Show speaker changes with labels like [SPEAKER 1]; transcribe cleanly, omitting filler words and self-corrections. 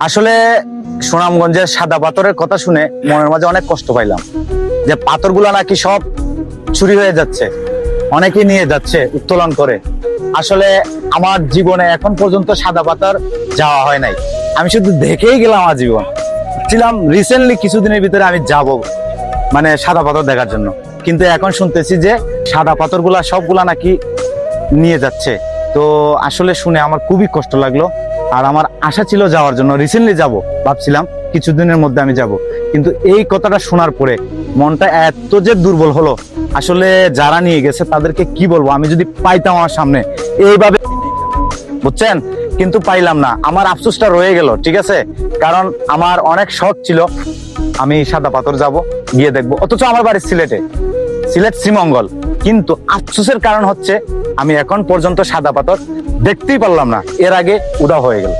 [SPEAKER 1] আসলে সুনামগঞ্জের সাদা পাথরের কথা শুনে মনের মাঝে অনেক কষ্ট পাইলাম, যে পাথরগুলো নাকি সব চুরি হয়ে যাচ্ছে, অনেকে নিয়ে যাচ্ছে উত্তোলন করে। আসলে আমার জীবনে এখন পর্যন্ত সাদা পাথর যাওয়া হয় নাই, আমি শুধু দেখেই গেলাম আজীবন। ছিলাম রিসেন্টলি কিছুদিনের ভিতরে আমি যাব মানে সাদা পাথর দেখার জন্য, কিন্তু এখন শুনতেছি যে সাদা পাথরগুলা সবগুলা নাকি নিয়ে যাচ্ছে। তো আসলে শুনে আমার খুবই কষ্ট লাগলো, আর আমার আশা ছিল যাওয়ার জন্য, রিসেন্টলি যাব ভাবছিলাম কিছুদিনের মধ্যে আমি যাব, কিন্তু এই কথাটা শোনার পরে মনটা এত যে দুর্বল হলো। আসলে যারা নিয়ে গেছে তাদেরকে কি বলবো, আমি যদি পাইতাম আমার সামনে এইভাবে, বুঝছেন, কিন্তু পাইলাম না, আমার আফসোসটা রয়ে গেল। ঠিক আছে, কারণ আমার অনেক শখ ছিল আমি সাদা পাথর যাব, গিয়ে দেখবো, অথচ আমার বাড়ি সিলেটে, সিলেট শ্রীমঙ্গল। কিন্তু আফসোসের কারণ হচ্ছে আমি এখন পর্যন্ত সাদা পাথর দেখতেই পারলাম না, এর আগে উধাও হয়ে গেল।